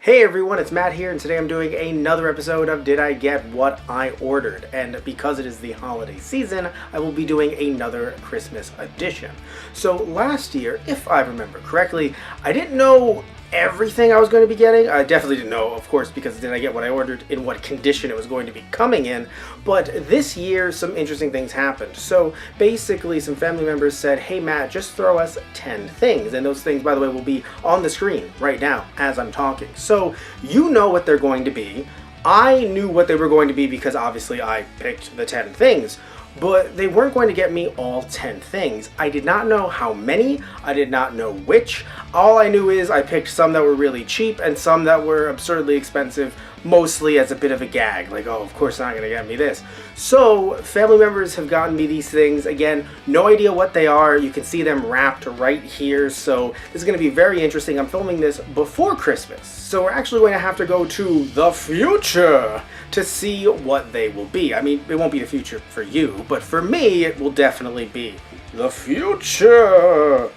Hey everyone, it's Matt here, and today I'm doing another episode of Did I Get What I Ordered? And because it is the holiday season, I will be doing another Christmas edition. So last year, if I remember correctly, I didn't know everything I was going to be getting. I definitely didn't know, of course, because did I get what I ordered, in what condition it was going to be coming in. But this year, some interesting things happened. So basically, some family members said, hey Matt, just throw us 10 things. And those things, by the way, will be on the screen right now as I'm talking. So you know what they're going to be. I knew what they were going to be because obviously I picked the 10 things. But they weren't going to get me all 10 things. I did not know how many, I did not know which. All I knew is I picked some that were really cheap and some that were absurdly expensive, mostly as a bit of a gag. Like, oh, of course they're not going to get me this. So, family members have gotten me these things. Again, no idea what they are. You can see them wrapped right here. So, this is going to be very interesting. I'm filming this before Christmas. So, we're actually going to have to go to the future to see what they will be. I mean, it won't be the future for you, but for me, it will definitely be the future.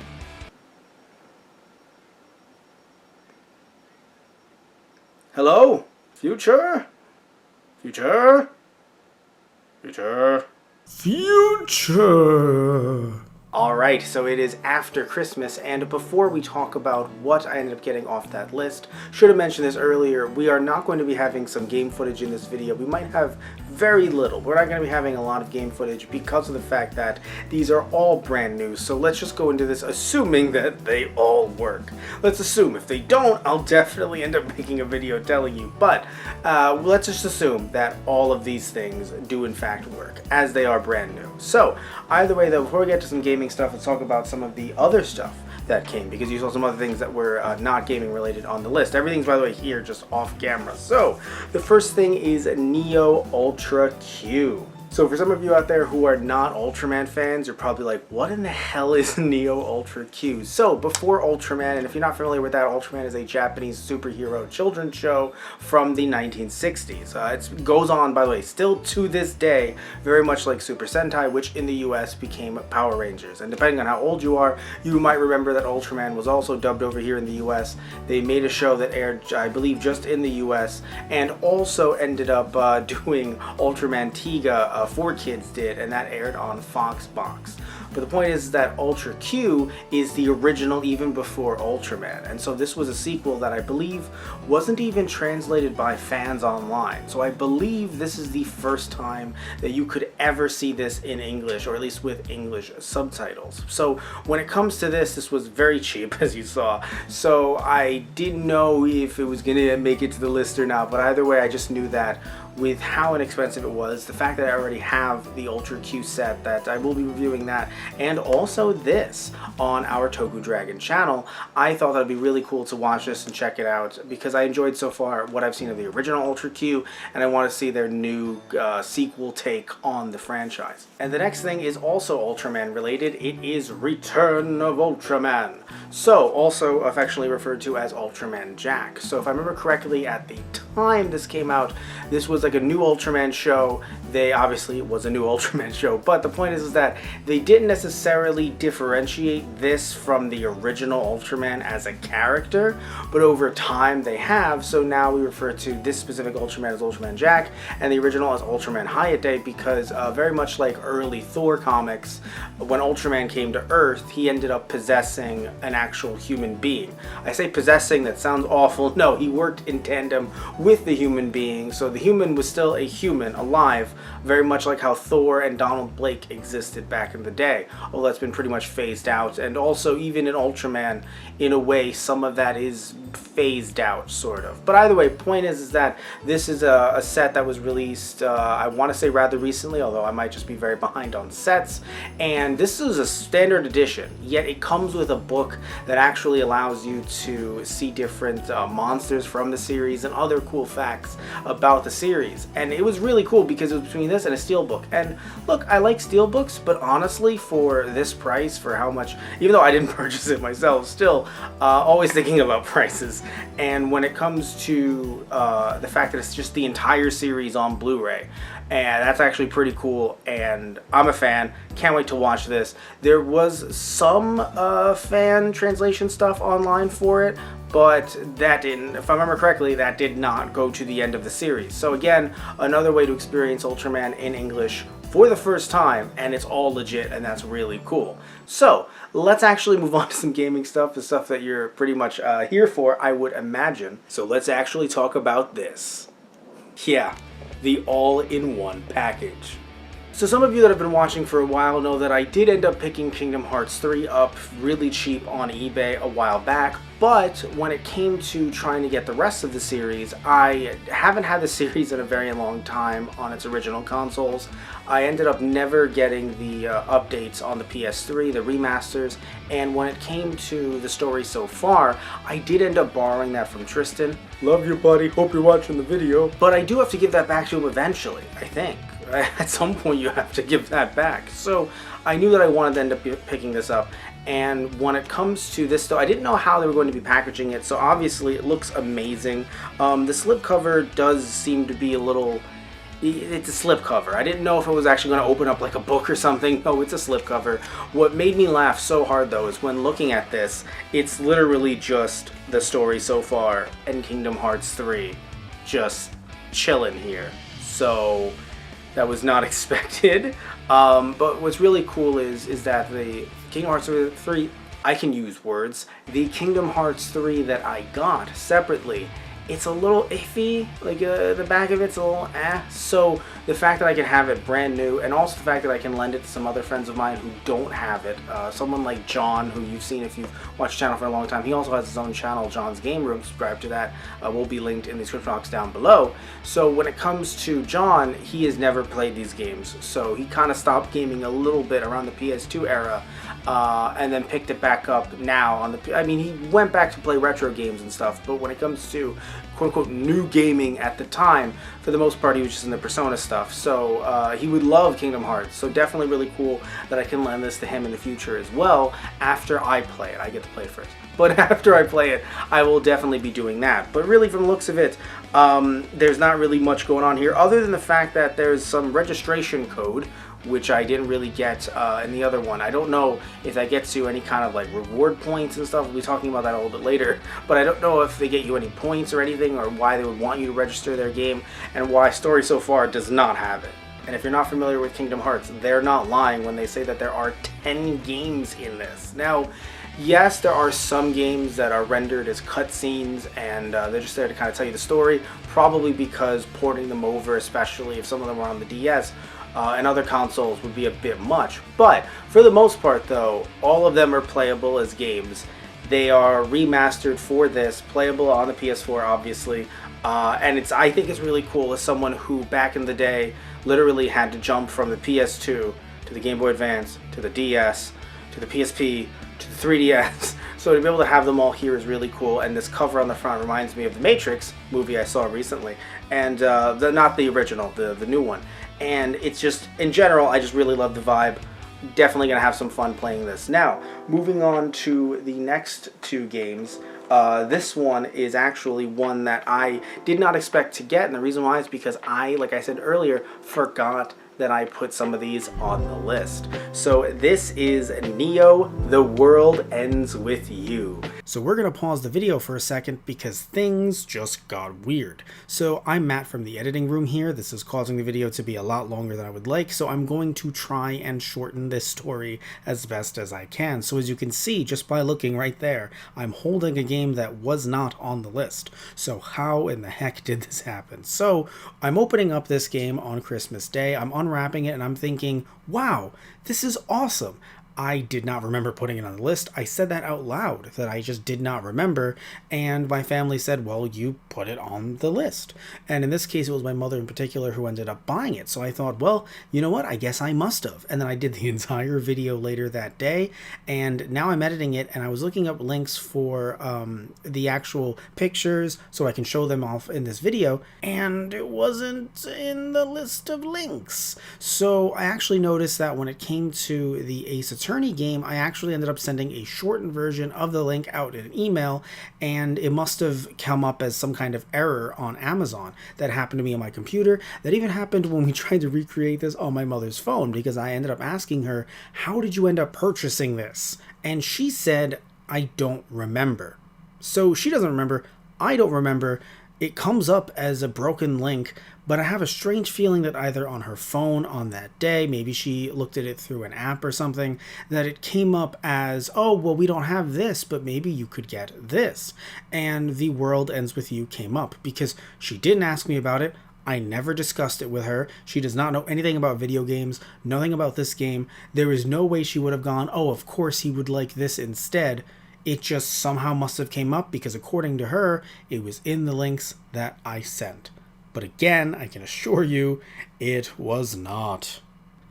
Hello? Future? Future? Future? Future! Alright, so it is after Christmas, and before we talk about what I ended up getting off that list, should have mentioned this earlier, we are not going to be having some game footage in this video. We might have very little. We're not going to be having a lot of game footage because of the fact that these are all brand new, so let's just go into this assuming that they all work. Let's assume. If they don't, I'll definitely end up making a video telling you, but let's just assume that all of these things do in fact work, as they are brand new. So, either way though, before we get to some gaming stuff, let's talk about some of the other stuff that came, because you saw some other things that were not gaming related on the list. Everything's, by the way, here just off camera. So the first thing is Neo Ultra Q. So for some of you out there who are not Ultraman fans, you're probably like, what in the hell is Neo Ultra Q? So before Ultraman, and if you're not familiar with that, Ultraman is a Japanese superhero children's show from the 1960s. It goes on, by the way, still to this day, very much like Super Sentai, which in the US became Power Rangers. And depending on how old you are, you might remember that Ultraman was also dubbed over here in the US. They made a show that aired, I believe, just in the US, and also ended up doing Ultraman Tiga, 4Kids did, and that aired on Fox Box. But the point is that Ultra Q is the original even before Ultraman, and so this was a sequel that I believe wasn't even translated by fans online. So I believe this is the first time that you could ever see this in English, or at least with English subtitles. So when it comes to this, this was very cheap, as you saw. So I didn't know if it was gonna make it to the list or not, but either way, I just knew that with how inexpensive it was, the fact that I already have the Ultra Q set, that I will be reviewing that, and also this on our Toku Dragon channel, I thought that would be really cool to watch this and check it out, because I enjoyed so far what I've seen of the original Ultra Q, and I want to see their new sequel take on the franchise. And the next thing is also Ultraman related. It is Return of Ultraman. So, also affectionately referred to as Ultraman Jack. So if I remember correctly, at the time this came out, this was like a new Ultraman show. Obviously it was a new Ultraman show, but the point is that they didn't necessarily differentiate this from the original Ultraman as a character, but over time they have. So now we refer to this specific Ultraman as Ultraman Jack, and the original as Ultraman Hayate, because very much like early Thor comics, when Ultraman came to Earth, he ended up possessing an actual human being. I say possessing, that sounds awful. No, he worked in tandem with the human being, so the human was still a human, alive, very much like how Thor and Donald Blake existed back in the day. Well, that's been pretty much phased out, and also even in Ultraman, in a way, some of that is phased out, sort of. But either way, point is that this is a set that was released, I want to say rather recently, although I might just be very behind on sets, and this is a standard edition, yet it comes with a book that actually allows you to see different monsters from the series and other cool facts about the series. And it was really cool because it was between this and a steelbook. And look, I like steelbooks, but honestly, for this price, for how much, even though I didn't purchase it myself, still always thinking about prices. And when it comes to the fact that it's just the entire series on Blu-ray, and that's actually pretty cool, and I'm a fan. Can't wait to watch this. There was some fan translation stuff online for it, but that didn't, if I remember correctly, that did not go to the end of the series. So again, another way to experience Ultraman in English for the first time, and it's all legit, and that's really cool. So let's actually move on to some gaming stuff, the stuff that you're pretty much here for, I would imagine. So let's actually talk about this. Yeah, the all-in-one package. So some of you that have been watching for a while know that I did end up picking Kingdom Hearts 3 up really cheap on eBay a while back, but when it came to trying to get the rest of the series, I haven't had the series in a very long time on its original consoles. I ended up never getting the updates on the PS3, the remasters, and when it came to the story so far, I did end up borrowing that from Tristan. Love you, buddy. Hope you're watching the video. But I do have to give that back to him eventually, I think. At some point you have to give that back. So I knew that I wanted to end up picking this up, and when it comes to this though, I didn't know how they were going to be packaging it, so obviously it looks amazing. The slipcover does seem to be a little, it's a slipcover. I didn't know if it was actually going to open up like a book or something. No, it's a slipcover. What made me laugh so hard though is when looking at this, it's literally just the story so far and Kingdom Hearts 3 just chilling here. So that was not expected, but what's really cool is that the Kingdom Hearts 3, I can use words, the Kingdom Hearts 3 that I got separately, it's a little iffy, like the back of it's a little so the fact that I can have it brand new, and also the fact that I can lend it to some other friends of mine who don't have it, someone like John, who you've seen if you've watched the channel for a long time, he also has his own channel, John's Game Room, subscribe to that, will be linked in the description box down below. So when it comes to John, he has never played these games, so he kind of stopped gaming a little bit around the PS2 era, and then picked it back up now on the, I mean, he went back to play retro games and stuff, but when it comes to quote-unquote new gaming at the time, for the most part he was just in the Persona stuff, so he would love Kingdom Hearts, so definitely really cool that I can lend this to him in the future as well after I play it. I get to play it first, but after I play it I will definitely be doing that. But really, from the looks of it, there's not really much going on here other than the fact that there's some registration code, which I didn't really get in the other one. I don't know if that gets you any kind of like reward points and stuff. We'll be talking about that a little bit later, but I don't know if they get you any points or anything, or why they would want you to register their game, and why Story So Far does not have it. And if you're not familiar with Kingdom Hearts, they're not lying when they say that there are 10 games in this. Now, yes, there are some games that are rendered as cutscenes, and they're just there to kind of tell you the story, probably because porting them over, especially if some of them are on the DS, and other consoles, would be a bit much. But for the most part though, all of them are playable as games. They are remastered for this, playable on the PS4 obviously, and I think it's really cool as someone who back in the day literally had to jump from the PS2 to the Game Boy Advance to the DS to the PSP to the 3DS. So to be able to have them all here is really cool, and this cover on the front reminds me of the Matrix movie I saw recently, and not the original, the new one. And it's just, in general, I just really love the vibe. Definitely gonna have some fun playing this. Now, moving on to the next two games. This one is actually one that I did not expect to get, and the reason why is because I, like I said earlier, forgot that I put some of these on the list. So this is Neo, The World Ends With You. So we're gonna pause the video for a second because things just got weird. So I'm Matt from the editing room here. This is causing the video to be a lot longer than I would like, so I'm going to try and shorten this story as best as I can. So as you can see, just by looking right there, I'm holding a game that was not on the list. So how in the heck did this happen? So I'm opening up this game on Christmas Day. I'm unwrapping it and I'm thinking, wow, this is awesome. I did not remember putting it on the list. I said that out loud, that I just did not remember, and my family said, well, you put it on the list. And in this case, it was my mother in particular who ended up buying it. So I thought, well, you know what? I guess I must have. And then I did the entire video later that day, and now I'm editing it, and I was looking up links for the actual pictures so I can show them off in this video, and it wasn't in the list of links. So I actually noticed that when it came to the Ace Attorney game, I actually ended up sending a shortened version of the link out in an email, and it must have come up as some kind of error on Amazon. That happened to me on my computer. That even happened when we tried to recreate this on my mother's phone, because I ended up asking her, how did you end up purchasing this? And she said, I don't remember. So she doesn't remember. I don't remember. It comes up as a broken link, but I have a strange feeling that either on her phone on that day, maybe she looked at it through an app or something, that it came up as, oh, well, we don't have this, but maybe you could get this. And The World Ends With You came up because she didn't ask me about it. I never discussed it with her. She does not know anything about video games, nothing about this game. There is no way she would have gone, oh, of course he would like this instead. It just somehow must have came up because according to her, it was in the links that I sent. But again, I can assure you, it was not.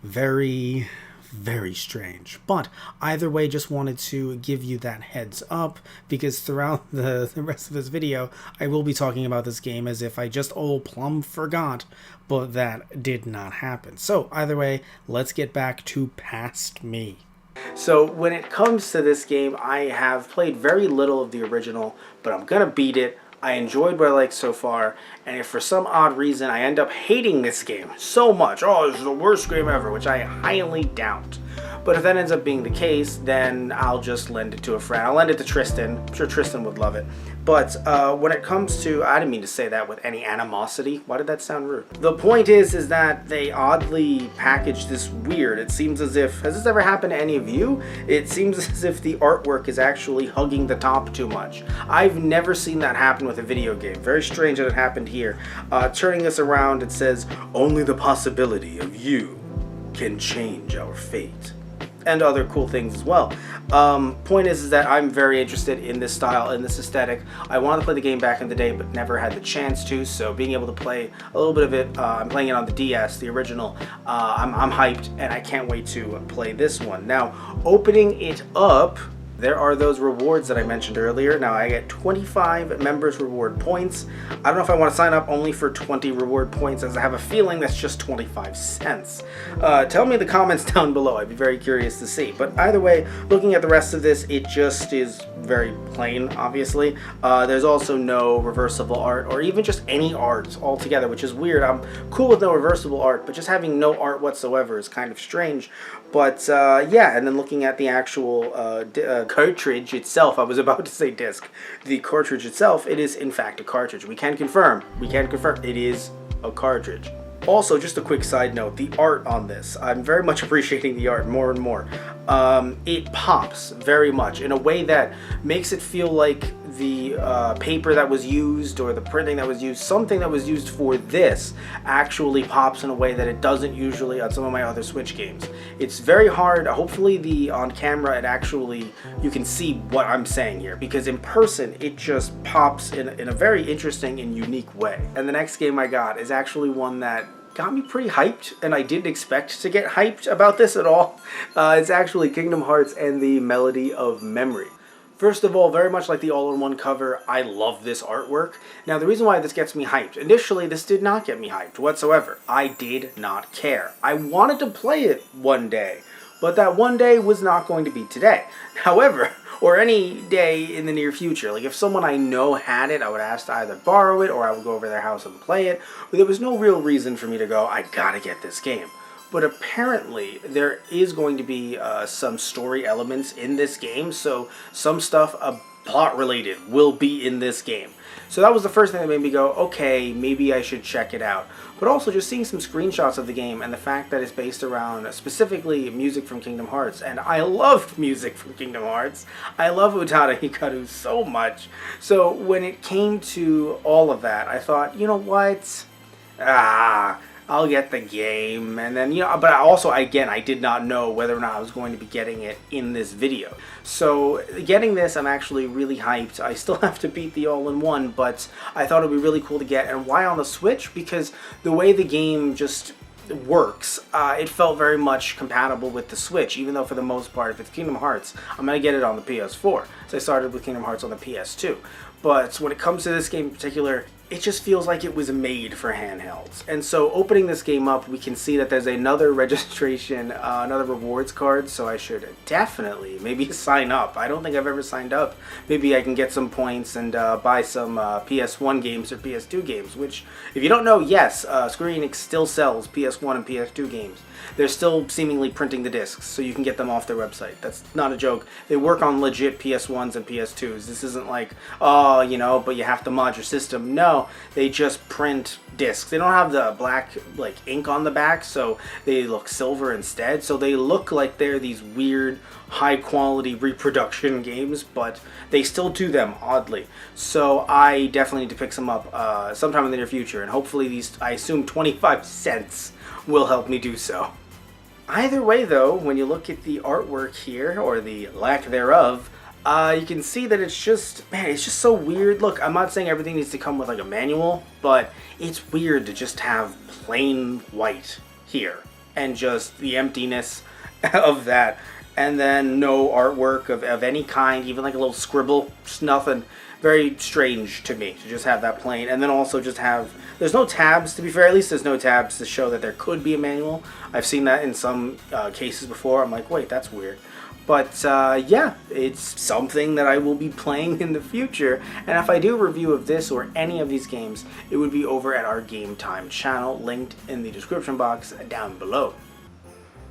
Very, very strange. But either way, just wanted to give you that heads up because throughout the rest of this video, I will be talking about this game as if I just plumb forgot, but that did not happen. So either way, let's get back to Past Me. So when it comes to this game, I have played very little of the original, but I'm gonna beat it. I enjoyed what I like so far, and if for some odd reason I end up hating this game so much, oh, this is the worst game ever, which I highly doubt. But if that ends up being the case, then I'll just lend it to a friend. I'll lend it to Tristan. I'm sure Tristan would love it. But when it comes to, I didn't mean to say that with any animosity. Why did that sound rude? The point is that they oddly packaged this weird. It seems as if, has this ever happened to any of you? It seems as if the artwork is actually hugging the top too much. I've never seen that happen with a video game. Very strange that it happened here. Turning this around, it says, only the possibility of you can change our fate. And other cool things as well. Point is that I'm very interested in this style, in this aesthetic. I wanted to play the game back in the day, but never had the chance to, so being able to play a little bit of it, I'm playing it on the DS, the original, I'm hyped, and I can't wait to play this one. Now, opening it up, there are those rewards that I mentioned earlier. Now I get 25 members reward points. I don't know if I want to sign up only for 20 reward points, as I have a feeling that's just 25 cents. Tell me in the comments down below. I'd be very curious to see. But either way, looking at the rest of this, it just is very plain, obviously. There's also no reversible art or even just any art altogether, which is weird. I'm cool with no reversible art, but just having no art whatsoever is kind of strange. But yeah, and then looking at the actual cartridge itself, I was about to say disc. The cartridge itself, it is in fact a cartridge. We can confirm it is a cartridge. Also, just a quick side note, the art on this, I'm very much appreciating the art more and more. It pops very much in a way that makes it feel like the paper that was used or the printing that was used, something that was used for this actually pops in a way that it doesn't usually on some of my other Switch games. It's very hard. Hopefully on camera it actually, you can see what I'm saying here, because in person it just pops in a very interesting and unique way. And the next game I got is actually one that got me pretty hyped, and I didn't expect to get hyped about this at all. It's actually Kingdom Hearts and the Melody of Memory. First of all, very much like the all-in-one cover, I love this artwork. Now, the reason why this gets me hyped, initially this did not get me hyped whatsoever. I did not care. I wanted to play it one day, but that one day was not going to be today. However, or any day in the near future. Like if someone I know had it, I would ask to either borrow it or I would go over to their house and play it. But there was no real reason for me to go, I gotta get this game. But apparently there is going to be some story elements in this game, so some stuff plot related will be in this game. So that was the first thing that made me go, okay, maybe I should check it out. But also just seeing some screenshots of the game and the fact that it's based around specifically music from Kingdom Hearts. And I love music from Kingdom Hearts. I love Utada Hikaru so much. So when it came to all of that, I thought, you know what? I'll get the game, and then, but also, again, I did not know whether or not I was going to be getting it in this video. So, getting this, I'm actually really hyped. I still have to beat the all-in-one, but I thought it would be really cool to get. And why on the Switch? Because the way the game just works, it felt very much compatible with the Switch, even though for the most part, if it's Kingdom Hearts, I'm going to get it on the PS4. So I started with Kingdom Hearts on the PS2. But when it comes to this game in particular, it just feels like it was made for handhelds. And so opening this game up, we can see that there's another registration, another rewards card, so I should definitely maybe sign up. I don't think I've ever signed up. Maybe I can get some points and buy some PS1 games or PS2 games, which, if you don't know, yes, Square Enix still sells PS1 and PS2 games. They're still seemingly printing the discs, so you can get them off their website. That's not a joke. They work on legit PS1s and PS2s. This isn't like, oh, you know, but you have to mod your system. No, they just print discs. They don't have the black, like, ink on the back, so they look silver instead. So they look like they're these weird, high-quality reproduction games, but they still do them, oddly. So I definitely need to pick some up sometime in the near future, and hopefully these, I assume 25 cents will help me do so. Either way, though, when you look at the artwork here, or the lack thereof, you can see that it's just, man, it's just so weird. Look, I'm not saying everything needs to come with like a manual, but it's weird to just have plain white here and just the emptiness of that, and then no artwork of any kind, even like a little scribble, just nothing. Very strange to me to just have that plain, and then also just have, there's no tabs, to be fair. At least there's no tabs to show that there could be a manual. I've seen that in some cases before. I'm like, wait, that's weird. But yeah, it's something that I will be playing in the future, and if I do a review of this or any of these games, it would be over at our Game Time channel, linked in the description box down below.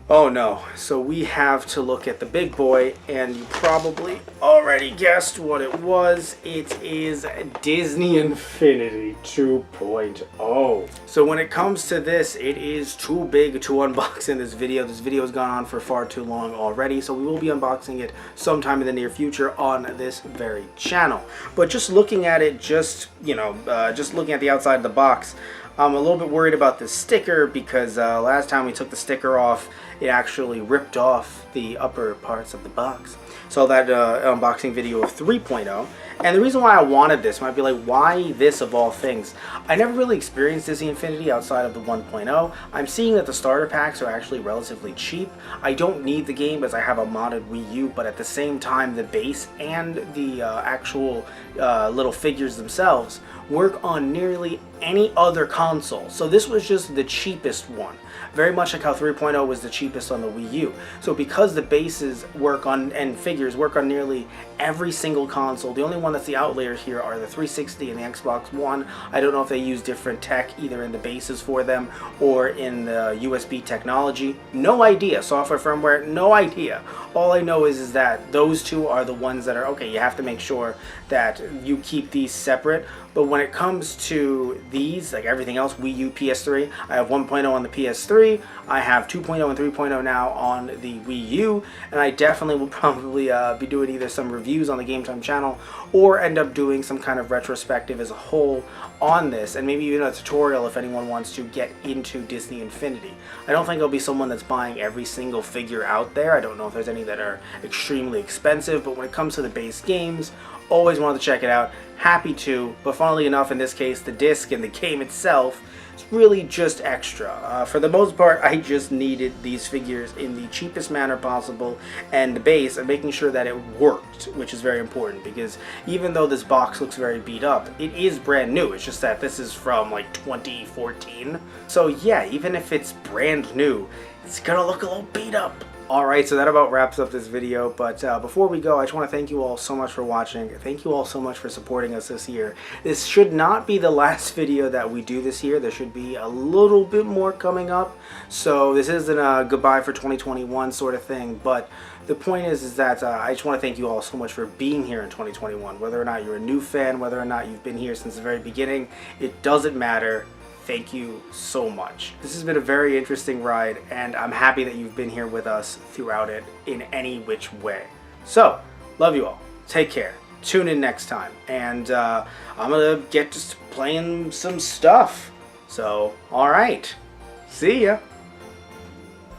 Oh no, so we have to look at the big boy, and you probably already guessed what it was. It is Disney Infinity 2.0. So when it comes to this, it is too big to unbox in this video. This video has gone on for far too long already, so we will be unboxing it sometime in the near future on this very channel. But just looking at it, just looking at the outside of the box, I'm a little bit worried about the sticker, because last time we took the sticker off, it actually ripped off the upper parts of the box. So that unboxing video of 3.0. And the reason why I wanted this, might be like, why this of all things? I never really experienced Disney Infinity outside of the 1.0. I'm seeing that the starter packs are actually relatively cheap. I don't need the game as I have a modded Wii U, but at the same time, the base and the actual little figures themselves work on nearly any other console. So this was just the cheapest one. Very much like how 3.0 was the cheapest on the Wii U. So because the bases work on, and figures work on nearly every single console, the only one that's the outlier here are the 360 and the Xbox One. I don't know if they use different tech either in the bases for them or in the USB technology. No idea. Software, firmware, no idea. All I know is that those two are the ones that are, okay, you have to make sure that you keep these separate. But when it comes to these, like everything else, Wii U, PS3, I have 1.0 on the PS3, I have 2.0 and 3.0 now on the Wii U, and I definitely will probably be doing either some reviews on the Game Time channel or end up doing some kind of retrospective as a whole on this, and maybe even a tutorial if anyone wants to get into Disney Infinity. I don't think I'll be someone that's buying every single figure out there. I don't know if there's any that are extremely expensive, but when it comes to the base games, always wanted to check it out. Happy to, but funnily enough, in this case, the disc and the game itself, it's really just extra. For the most part, I just needed these figures in the cheapest manner possible, and the base, and making sure that it worked, which is very important, because even though this box looks very beat up, it is brand new. It's just that this is from like 2014. So yeah, even if it's brand new, it's gonna look a little beat up. Alright, so that about wraps up this video, but before we go, I just want to thank you all so much for watching. Thank you all so much for supporting us this year. This should not be the last video that we do this year. There should be a little bit more coming up, so this isn't a goodbye for 2021 sort of thing, but the point is that I just want to thank you all so much for being here in 2021. Whether or not you're a new fan, whether or not you've been here since the very beginning, it doesn't matter. Thank you so much. This has been a very interesting ride, and I'm happy that you've been here with us throughout it in any which way. So, love you all. Take care. Tune in next time, and I'm gonna get just playing some stuff. So, alright. See ya.